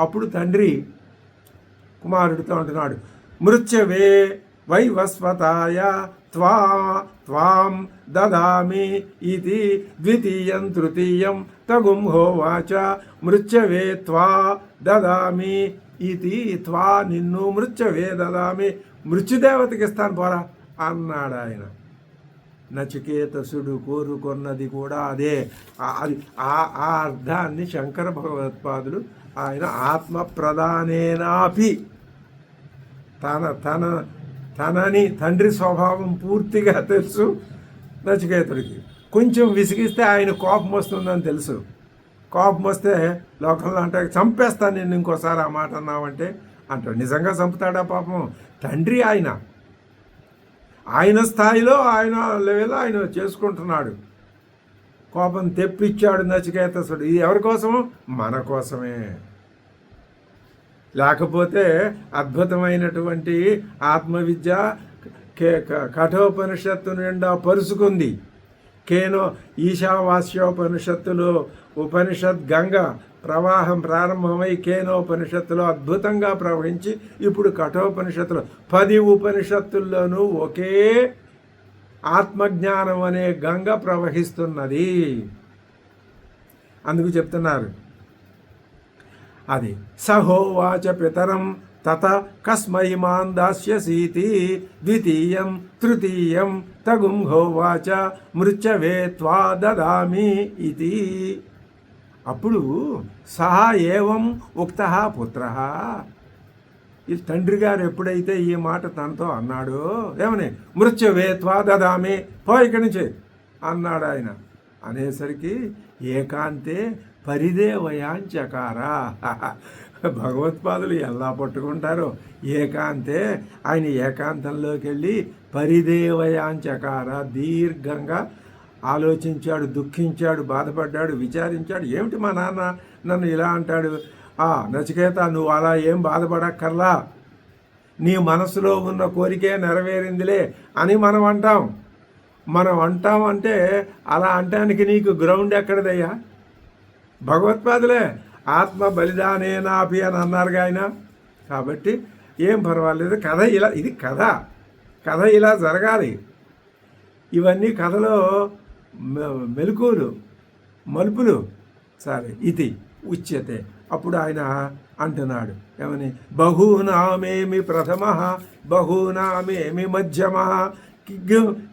అప్పుడు తండ్రి కుమారుడితో అంటున్నాడు, మృత్యవే వైవస్వతాయ త్వాం దదామి ఇది ద్వితీయం తృతీయం తగుం హోవాచ మృత్యవే త్వా దదామి ఇది, త్వా నిన్ను, మృత్యవే దదామి మృత్యుదేవతకి ఇస్తాను పోరా అన్నాడు ఆయన. నచికేతసుడు కోరుకున్నది కూడా అదే. అది ఆ అర్థాన్ని శంకర భగవత్పాదులు ఆయన ఆత్మ ప్రధానేనాపి తనని తండ్రి స్వభావం పూర్తిగా తెలుసు నచికేతుడికి. కొంచెం విసిగిస్తే ఆయన కోపం వస్తుందని తెలుసు. కోపం వస్తే లోకంలో అంటే చంపేస్తాను నిన్ను ఇంకోసారి ఆ మాట అన్నావంటే అంటాడు. నిజంగా చంపుతాడా పాపం? తండ్రి ఆయన స్థాయిలో ఆయన లెవెల్లో ఆయన చేసుకుంటున్నాడు. కోపం తెప్పించాడు నచికేతసుడు. ఇది ఎవరి కోసం? మన కోసమే. లేకపోతే అద్భుతమైనటువంటి ఆత్మవిద్య కఠోపనిషత్తు నిండా పరుచుకుంది. కేనో ఈశావాస్యోపనిషత్తులో ఉపనిషత్ గంగ ప్రవాహం ప్రారంభమై కేనోపనిషత్తులో అద్భుతంగా ప్రవహించి ఇప్పుడు కఠోపనిషత్తులో 10 ఉపనిషత్తుల్లోనూ ఒకే ఆత్మజ్ఞానం అనే గంగ ప్రవహిస్తున్నది. అందుకు చెప్తున్నారు అది సహోవాచ పితరం తత కస్మైమాన్ దాస్యసీతి ద్వితీయం తృతీయం తగుం హోవాచ మృత్యవే త్వా దదామి ఇది. అప్పుడు సహా ఏవం ఉక్త పుత్ర, ఈ తండ్రి గారు ఎప్పుడైతే ఈ మాట తనతో అన్నాడో ఏమని మృత్యవే త్వా దదామి, పో ఇక్కడి నుంచి అన్నాడు ఆయన. అనేసరికి ఏకాంతే పరిదేవయాంచకార. భగవత్పాదులు ఎలా పట్టుకుంటారో ఏకాంతే, ఆయన ఏకాంతంలోకి వెళ్ళి పరిదేవయాంచకార దీర్ఘంగా ఆలోచించాడు, దుఃఖించాడు, బాధపడ్డాడు, విచారించాడు. ఏమిటి మా నాన్న నన్ను ఇలా అంటాడు? నచికేత, నువ్వు అలా ఏం బాధపడక్కర్లా, నీ మనసులో ఉన్న కోరికే నెరవేరిందిలే అని మనం అంటాం. మనం అంటామంటే అలా అంటానికి నీకు గ్రౌండ్ ఎక్కడదయ్యా? భగవత్పాదులే ఆత్మ బలిదానేనాపి అని అన్నారుగా ఆయన. కాబట్టి ఏం పర్వాలేదు, కథ ఇలా, ఇది కథ ఇలా జరగాలి. ఇవన్నీ కథలో మెలకువలు, మలుపులు. సరే, ఇది ఉచ్యతే. అప్పుడు ఆయన అంటున్నాడు ఏమని, బహూనామేమి ప్రథమ బహూనామేమి మధ్యమ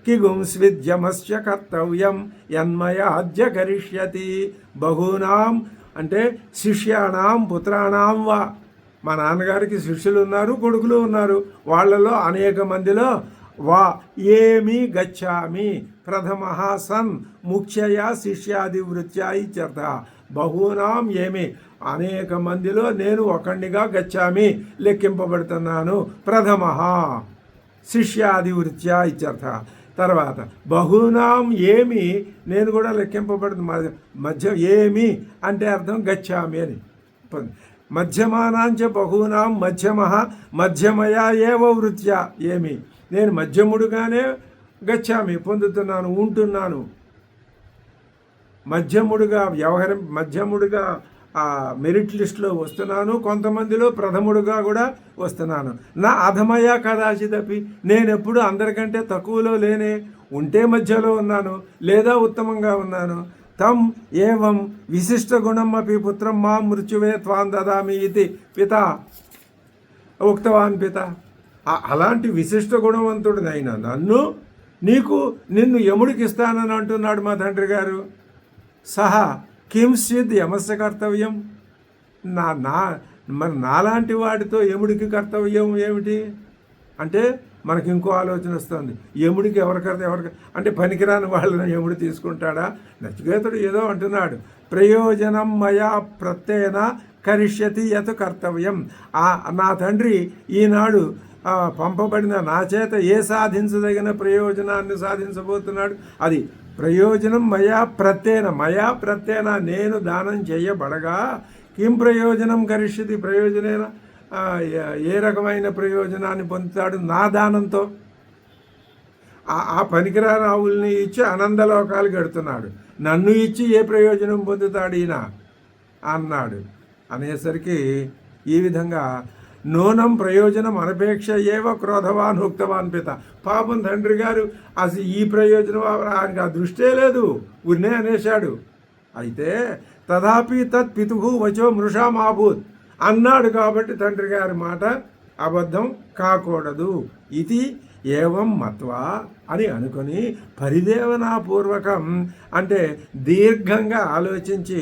కిగుం స్విద్యమస్య కర్తవ్యం యన్మయాద్య కరిష్యతి. బహూనాం అంటే శిష్యాణం పుత్రాణం వా. మా నాన్నగారికి శిష్యులు ఉన్నారు, కొడుకులు ఉన్నారు. వాళ్ళలో అనేక మందిలో వా ఏమి గచ్చామి ప్రథమ సన్ ముఖ్యయా శిష్యాదివృత్యా ఇత్యర్థ. బహూనాం ఏమి అనేక మందిలో నేను ఒకడిగా గచ్చామి లెక్కింపబడుతున్నాను. ప్రథమ శిష్యాదివృత్యా ఇత్యర్థ. తర్వాత బహూనాం ఏమి నేను కూడా లెక్కింపబడుతుంది. మధ్య ఏమి అంటే అర్థం గచ్చామి అని. మధ్యమానాంచ బహూనాం మధ్యమ మధ్యమయా ఏవ వృత్యా ఏమి, నేను మధ్యముడుగానే గచ్చామి పొందుతున్నాను, ఉంటున్నాను. మధ్యముడుగా మధ్యముడుగా మెరిట్ లిస్టులో వస్తున్నాను, కొంతమందిలో ప్రథముడుగా కూడా వస్తున్నాను. నా అధమయ కదాచిదపి, నేనెప్పుడు అందరికంటే తక్కువలో లేనే, ఉంటే మధ్యలో ఉన్నాను లేదా ఉత్తమంగా ఉన్నాను. తం ఏవం విశిష్ట గుణం అపి పుత్రం మాం మృత్యువే త్వాం దదామి ఇది పిత ఉక్తవాన్ పిత. అలాంటి విశిష్ట గుణవంతుడినైనా నిన్ను యముడికి ఇస్తానని అంటున్నాడు మా తండ్రి గారు. సహా కించిద్ యమస్య కర్తవ్యం. మరి నాలాంటి వాడితో యముడికి కర్తవ్యం ఏమిటి అంటే మనకి ఇంకో ఆలోచన వస్తుంది. యముడికి ఎవరికి అంటే పనికిరాని వాళ్ళని యముడు తీసుకుంటాడా? నచికేతుడు ఏదో అంటున్నాడు, ప్రయోజనం మయా ప్రత్యేన కరిష్యతి యత్ కర్తవ్యం. నా తండ్రి ఈనాడు పంపబడిన నా చేత ఏ సాధించదగిన ప్రయోజనాన్ని సాధించబోతున్నాడు, అది ప్రయోజనం మయా ప్రత్యేన నేను దానం చేయబడగా కిం ప్రయోజనం కరిష్యతి, ప్రయోజనేన ఏ రకమైన ప్రయోజనాన్ని పొందుతాడు నా దానంతో? ఆ పనికిరాని ఆవుల్ని ఇచ్చి ఆనందలోకాలు గడుతున్నాడు, నన్ను ఇచ్చి ఏ ప్రయోజనం పొందుతాడు ఈయన అన్నాడు. అనేసరికి ఈ విధంగా నూనం ప్రయోజనం అనపేక్ష ఏవ క్రోధవాన్ ఉక్తవాన్ పిత. పాపం తండ్రి గారు అసలు ఈ ప్రయోజనం ఆయనకు ఆ దృష్టే లేదు, ఉన్నే అనేశాడు. అయితే తదాపి తత్ పితుహు వచో మృషామాభూత్ అన్నాడు. కాబట్టి తండ్రి గారి మాట అబద్ధం కాకూడదు. ఇది ఏవం మత్వా అని అనుకొని పరిదేవనాపూర్వకం అంటే దీర్ఘంగా ఆలోచించి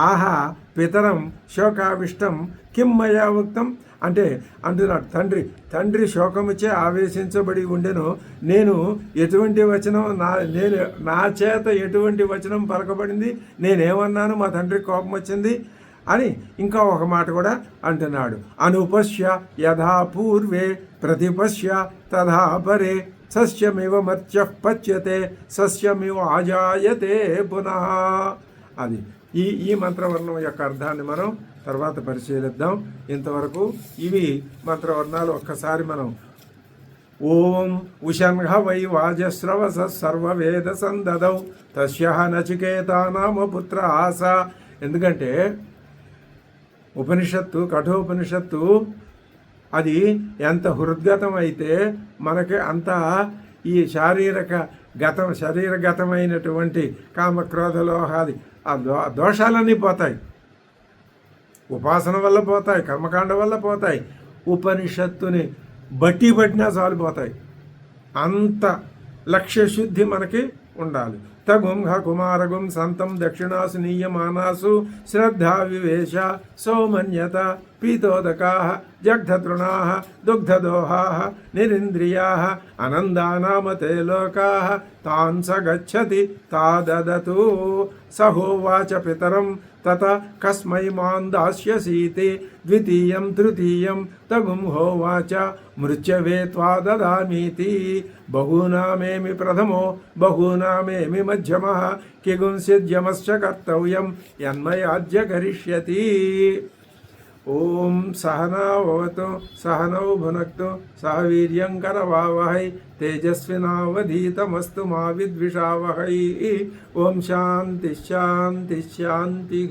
ఆహా పితరం శోకావిష్టం కిం మయా ఉక్తం అంటే అంటున్నాడు తండ్రి శోకముచే ఆవేశించబడి ఉండెను, నేను ఎటువంటి వచనం నా చేత ఎటువంటి వచనం పలకబడింది, నేనేమన్నాను మా తండ్రి కోపం వచ్చింది అని ఇంకా ఒక మాట కూడా అంటున్నాడు. అనుపశ్య యథా పూర్వే ప్రతిపశ్య తథా పరే సస్యమివ మత్స్య పచ్యతే సస్యమివ ఆజాయతే పునః. అది ఈ మంత్రవర్ణం యొక్క అర్థాన్ని మనం తర్వాత పరిశీలిద్దాం. ఇంతవరకు ఇవి మంత్రవర్ణాలు ఒక్కసారి మనం ఓం ఉషన్హ వై వాజస్రవస సర్వవేద సందదౌ తస్య నచికేతా నామ పుత్ర ఆస. ఎందుకంటే ఉపనిషత్తు కఠోపనిషత్తు అది ఎంత హృద్గతం అయితే మనకి అంత ఈ శరీరగతమైనటువంటి కామక్రోధలోహాది ఆ దోషాలన్నీ పోతాయి, ఉపాసన వల్ల పోతాయి, కర్మకాండ వల్ల పోతాయి, ఉపనిషత్తుని బట్టినా చాలు పోతాయి. అంత లక్ష్యశుద్ధి మనకి ఉండాలి. తగుం హ కుమారగుం సంతం దక్షిణాసు నీయమానాసు శ్రద్ధా వివేశ సౌమన్యత పీతోదకా జగ్ధతృణా దుగ్ధదోహా నిరింద్రియా అనందానామతే లోకా తాన్ స గచ్చతి తాదదతు సహోవాచ పితరం తత కస్మై మాం దాస్యసీతి ద్వితీయం తృతీయం తగుం హోవాచ మృత్యవే త్వా దదామీతి బహూనామేమి ప్రథమో బహూనామేమి మధ్యమః కిగుంసిద్యమశ్చ కర్తవ్యం యన్మయాజ్య కరిష్యతి. ఓం సహనావతు సహనౌ భునక్తు సహ వీర్యం కరవావహై తేజస్వినావధీతమస్తు మా విద్విషావహై. ఓం శాంతి శాంతి శాంతి.